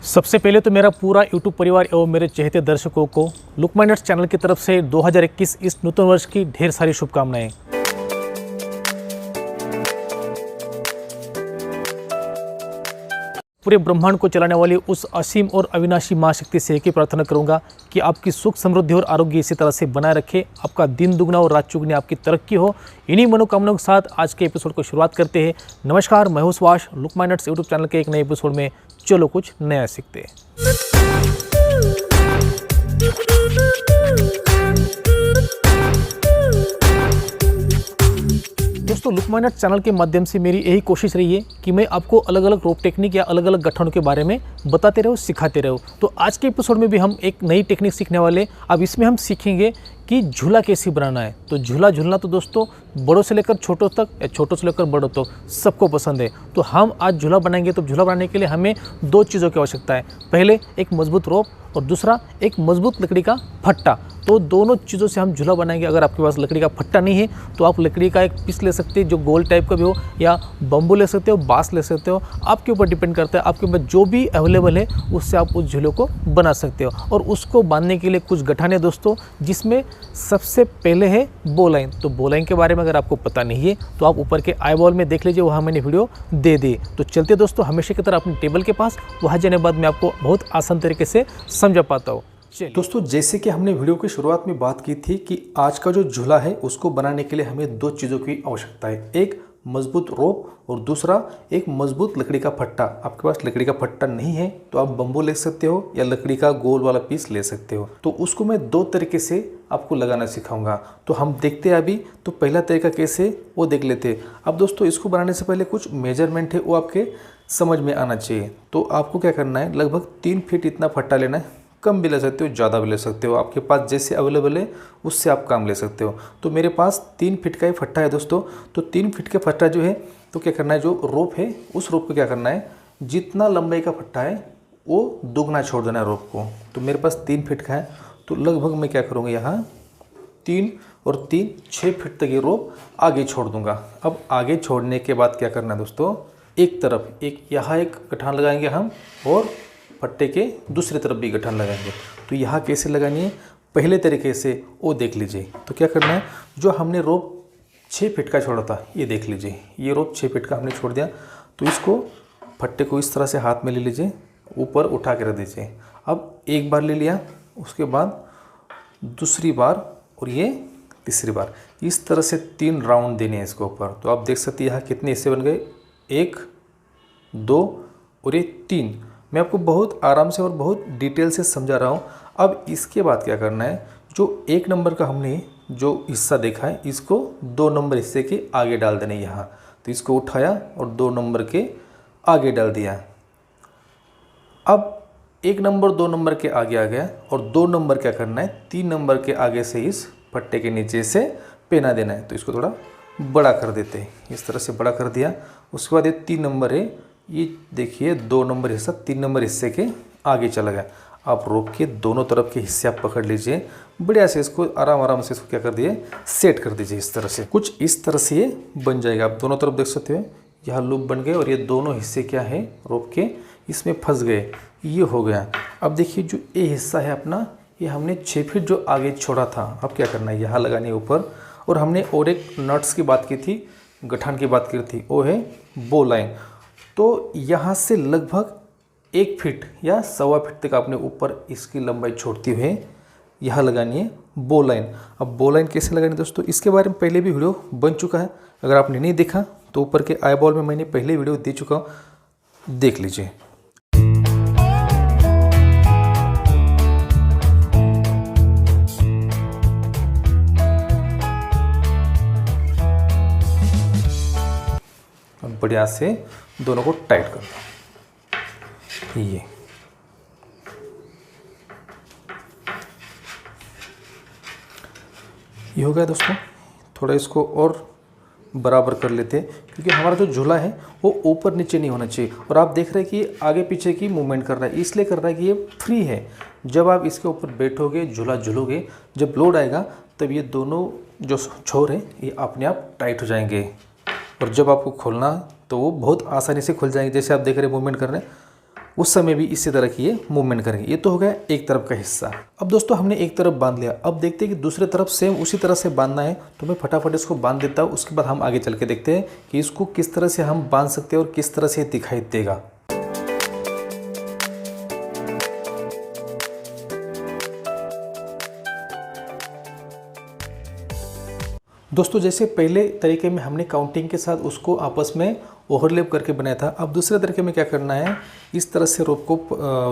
सबसे पहले तो मेरा पूरा YouTube परिवार एवं मेरे चहेते दर्शकों को लुक माय नट्स चैनल की तरफ से 2021 इस नूतन वर्ष की ढेर सारी शुभकामनाएं। पूरे ब्रह्मांड को चलाने वाली उस असीम और अविनाशी मां शक्ति से एक ही प्रार्थना करूंगा कि आपकी सुख समृद्धि और आरोग्य इसी तरह से बनाए रखे, आपका दिन दुगना और रात चुगनी आपकी तरक्की हो। इन्हीं मनोकामनाओं के साथ आज के एपिसोड को शुरुआत करते हैं। नमस्कार, मैं हूं Subhash, look my nuts YouTube channel के एक नए एपिसोड में चलो कुछ नया सीखते हैं। दोस्तों, लुक माय नट्स चैनल के माध्यम से मेरी यही कोशिश रही है कि मैं आपको अलग अलग रोप टेक्निक या अलग अलग गठनों के बारे में बताते रहो, सिखाते रहो। तो आज के एपिसोड में भी हम एक नई टेक्निक सीखने वाले। अब इसमें हम सीखेंगे कि झूला कैसे बनाना है। तो झूला झूलना तो दोस्तों बड़ों से लेकर छोटों तक या छोटों से लेकर बड़ों तक सबको पसंद है। तो हम आज झूला बनाएंगे। तो झूला बनाने के लिए हमें दो चीज़ों की आवश्यकता है। पहले एक मजबूत रोप और दूसरा एक मजबूत लकड़ी का फट्टा। तो दोनों चीज़ों से हम झूला बनाएंगे। अगर आपके पास लकड़ी का फट्टा नहीं है तो आप लकड़ी का एक पीस ले सकते हैं जो गोल टाइप का भी हो, या बम्बू ले सकते हो, बांस ले सकते हो। आपके ऊपर डिपेंड करता है, आपके पास जो भी अवेलेबल है उससे आप उस झूले को बना सकते हो। और उसको बांधने के लिए कुछ गठान है दोस्तों, जिसमें सबसे पहले है बो लाइन। तो बो लाइन के बारे में अगर आपको पता नहीं है तो आप ऊपर के आई बॉल में देख लीजिए, वहाँ मैंने वीडियो दे दी। तो चलते दोस्तों हमेशा की तरह अपने टेबल के पास, वहाँ जाने के बाद मैं आपको बहुत आसान तरीके से समझा पाता हूँ। दोस्तों, जैसे कि हमने वीडियो की शुरुआत में बात की थी कि आज का जो झूला है उसको बनाने के लिए हमें दो चीज़ों की आवश्यकता है। एक मजबूत रोप और दूसरा एक मजबूत लकड़ी का फट्टा। आपके पास लकड़ी का फट्टा नहीं है तो आप बम्बू ले सकते हो या लकड़ी का गोल वाला पीस ले सकते हो। तो उसको मैं दो तरीके से आपको लगाना सिखाऊंगा। तो हम देखते हैं अभी। तो पहला तरीका कैसे वो देख लेते हैं। अब दोस्तों, इसको बनाने से पहले कुछ मेजरमेंट है वो आपके समझ में आना चाहिए। तो आपको क्या करना है, लगभग 3 फीट इतना फट्टा लेना है। कम भी ले सकते हो, ज़्यादा भी ले सकते हो, आपके पास जैसे अवेलेबल है उससे आप काम ले सकते हो। तो मेरे पास 3 फीट का ही फट्टा है दोस्तों। तो 3 फीट का फट्टा जो है, तो क्या करना है, जो रोप है उस रोप को क्या करना है, जितना लंबाई का फट्टा है वो दुगना छोड़ देना है रोप को। तो मेरे पास 3 फीट का है तो लगभग मैं क्या करूँगा, यहाँ 3 और 3 6 फीट तक ये रोप आगे छोड़ दूँगा। अब आगे छोड़ने के बाद क्या करना है दोस्तों, एक तरफ यहाँ एक गठान लगाएंगे हम और फट्टे के दूसरी तरफ भी गठान लगाएंगे। तो यहाँ कैसे लगानी है पहले तरीके से वो देख लीजिए। तो क्या करना है, जो हमने रोप 6 फीट का छोड़ा था ये देख लीजिए, ये रोप 6 फीट का हमने छोड़ दिया। तो इसको फट्टे को इस तरह से हाथ में ले लीजिए, ऊपर उठा के रख दीजिए। अब एक बार ले लिया, उसके बाद दूसरी बार और ये तीसरी बार, इस तरह से 3 राउंड देने हैं इसके ऊपर। तो आप देख सकते हैं यहाँ कितने हिस्से बन गए, 1 2 और ये 3। मैं आपको बहुत आराम से और बहुत डिटेल से समझा रहा हूँ। अब इसके बाद क्या करना है, जो 1 नंबर का हमने जो हिस्सा देखा है इसको 2 नंबर हिस्से के आगे डाल देना है यहाँ। तो इसको उठाया और 2 नंबर के आगे डाल दिया। अब 1 नंबर 2 नंबर के आगे आ गया और 2 नंबर क्या करना है, 3 नंबर के आगे से इस फट्टे के नीचे से पहना देना है। तो इसको थोड़ा बड़ा कर देते हैं, इस तरह से बड़ा कर दिया। उसके बाद ये 3 नंबर है, ये देखिए 2 नंबर हिस्सा 3 नंबर हिस्से के आगे चला गया। आप रोप के दोनों तरफ के हिस्से आप पकड़ लीजिए, बढ़िया से इसको आराम से इसको क्या कर दिए, सेट कर दीजिए। इस तरह से कुछ इस तरह से ये बन जाएगा। आप दोनों तरफ देख सकते हो, यहाँ लूप बन गए और ये दोनों हिस्से क्या है रोप के, इसमें फंस गए, ये हो गया। अब देखिए जो ये हिस्सा है अपना, ये हमने 6 फीट जो आगे छोड़ा था, अब क्या करना है, यहाँ लगाने है ऊपर। और हमने और एक नट्स की बात की थी, गठान की बात की थी, वो है बो लाइन। तो यहाँ से लगभग 1 फीट या 1.25 फीट तक आपने ऊपर इसकी लंबाई छोड़ती हुए यहाँ लगानी है बो लाइन। अब बो लाइन कैसे लगानी है दोस्तों, इसके बारे में पहले भी वीडियो बन चुका है। अगर आपने नहीं देखा तो ऊपर के आई बॉल में मैंने पहले वीडियो दे चुका हूँ, देख लीजिए। बढ़िया से दोनों को टाइट कर दो। ये हो गया दोस्तों। थोड़ा इसको और बराबर कर लेते हैं क्योंकि हमारा जो झूला है वो ऊपर नीचे नहीं होना चाहिए। और आप देख रहे हैं कि आगे पीछे की मूवमेंट कर रहा है, इसलिए कर रहा है कि ये फ्री है। जब आप इसके ऊपर बैठोगे, झूला झूलोगे, जब लोड आएगा तब ये दोनों जो छोर है ये अपने आप टाइट हो जाएंगे। और जब आपको खोलना तो वो बहुत आसानी से खुल जाएंगे। जैसे आप देख रहे हैं मूवमेंट कर रहे हैं, उस समय भी इसी तरह की ये मूवमेंट करेंगे। ये तो हो गया एक तरफ का हिस्सा। अब दोस्तों हमने एक तरफ बांध लिया, अब देखते हैं कि दूसरी तरफ सेम उसी तरह से बांधना है। तो मैं फटाफट इसको बांध देता हूँ, उसके बाद हम आगे चल के देखते हैं कि इसको किस तरह से हम बांध सकते हैं और किस तरह से दिखाई देगा। दोस्तों जैसे पहले तरीके में हमने काउंटिंग के साथ उसको आपस में ओवरलैप करके बनाया था, अब दूसरे तरीके में क्या करना है, इस तरह से रोप को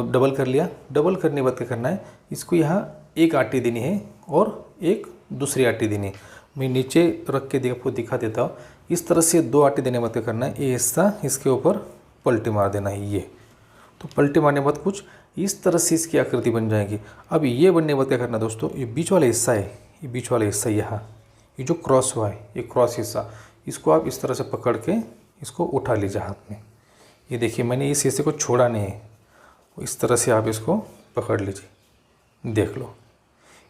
डबल कर लिया। डबल करने के बाद क्या करना है, इसको यहाँ एक आटी देनी है और एक दूसरी आटी देनी है। मैं नीचे रख के आपको दिखा देता हूँ। इस तरह से 2 आटी देने के बाद क्या करना है, ये हिस्सा इसके ऊपर पलटी मार देना है। ये तो पलटी मारने के बाद कुछ इस तरह से इसकी आकृति बन जाएगी। अब ये बनने के बाद क्या करना है दोस्तों, ये बीच वाला हिस्सा है, ये बीच वाला हिस्सा यहाँ ये जो क्रॉस हुआ है, ये क्रॉस हिस्सा, इसको आप इस तरह से पकड़ के इसको उठा लीजिए हाथ में। ये देखिए मैंने इस हिस्से को छोड़ा नहीं है, इस तरह से आप इसको पकड़ लीजिए। देख लो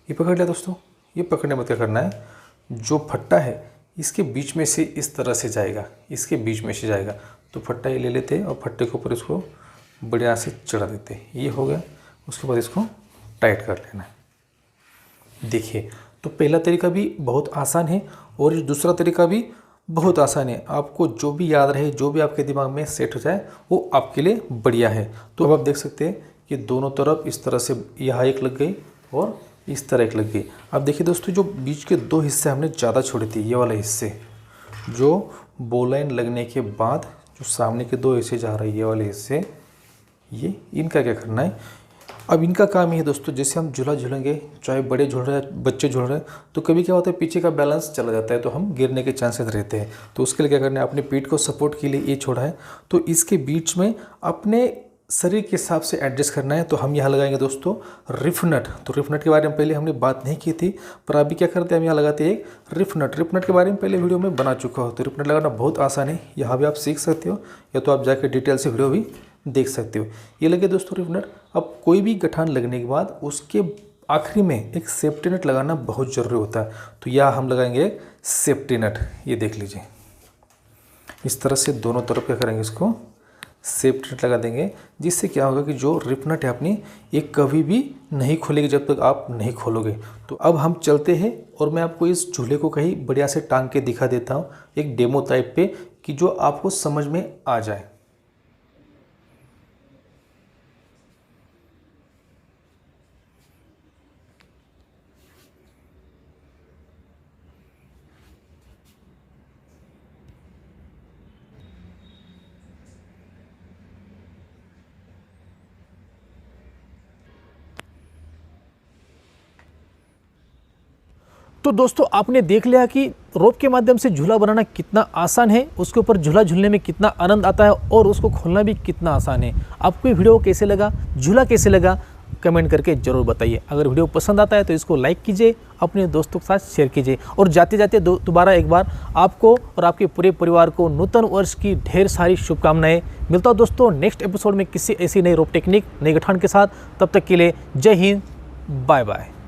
ये पकड़ लिया दोस्तों। ये पकड़ने में क्या करना है, जो फट्टा है इसके बीच में से इस तरह से जाएगा, इसके बीच में से जाएगा। तो फट्टा ये ले लेते हैं और फट्टे के ऊपर इसको बढ़िया से चढ़ा देते हैं। ये हो गया। उसके बाद इसको टाइट कर लेना है। देखिए तो पहला तरीका भी बहुत आसान है और दूसरा तरीका भी बहुत आसान है। आपको जो भी याद रहे, जो भी आपके दिमाग में सेट हो जाए वो आपके लिए बढ़िया है। तो अब आप देख सकते हैं कि दोनों तरफ इस तरह से यहाँ एक लग गई और इस तरह एक लग गई। अब देखिए दोस्तों, जो बीच के 2 हिस्से हमने ज़्यादा छोड़े थे, ये वाले हिस्से जो बो लाइन लगने के बाद जो सामने के 2 हिस्से जा रहे हैं, ये वाले हिस्से, ये इनका क्या करना है। अब इनका काम ही है दोस्तों, जैसे हम झूला झूलेंगे, चाहे बड़े झूल रहे हैं बच्चे झूल रहे हैं, तो कभी क्या होता है पीछे का बैलेंस चला जाता है तो हम गिरने के चांसेस रहते हैं। तो उसके लिए क्या करना है, अपनी पीठ को सपोर्ट के लिए ये छोड़ा है, तो इसके बीच में अपने शरीर के हिसाब से एडजस्ट करना है। तो हम यहाँ लगाएंगे दोस्तों रिफ नट। तो रिफ नट के बारे में पहले हमने बात नहीं की थी, पर अभी क्या करते हैं, हम यहाँ लगाते हैं एक रिफ नट। रिफ नट के बारे में पहले वीडियो में बना चुका हो। तो रिफ नट लगाना बहुत आसान है, यहाँ भी आप सीख सकते हो या तो आप जाकर डिटेल से वीडियो भी देख सकते हो। ये लगे दोस्तों रिफ नट। अब कोई भी गठान लगने के बाद उसके आखिरी में एक सेफ्टी नेट लगाना बहुत ज़रूरी होता है। तो यहाँ हम लगाएंगे एक सेफ्टी नेट। ये देख लीजिए, इस तरह से दोनों तरफ क्या करेंगे, इसको सेफ्टी नेट लगा देंगे, जिससे क्या होगा कि जो रिप नट है अपनी, ये कभी भी नहीं खुलेगी जब तक आप नहीं खोलोगे। तो अब हम चलते हैं और मैं आपको इस झूले को कहीं बढ़िया से टांग के दिखा देता हूँ एक डेमो टाइप पे, कि जो आपको समझ में आ जाए। तो दोस्तों आपने देख लिया कि रोप के माध्यम से झूला बनाना कितना आसान है, उसके ऊपर झूला झूलने में कितना आनंद आता है और उसको खोलना भी कितना आसान है। आपको ये वीडियो कैसे लगा, झूला कैसे लगा, कमेंट करके ज़रूर बताइए। अगर वीडियो पसंद आता है तो इसको लाइक कीजिए, अपने दोस्तों के साथ शेयर कीजिए और जाते जाते दोबारा एक बार आपको और आपके पूरे परिवार को नूतन वर्ष की ढेर सारी शुभकामनाएं। मिलता हूँ दोस्तों नेक्स्ट एपिसोड में किसी ऐसी नई रोप टेक्निक, नई गठान के साथ। तब तक के लिए जय हिंद, बाय बाय।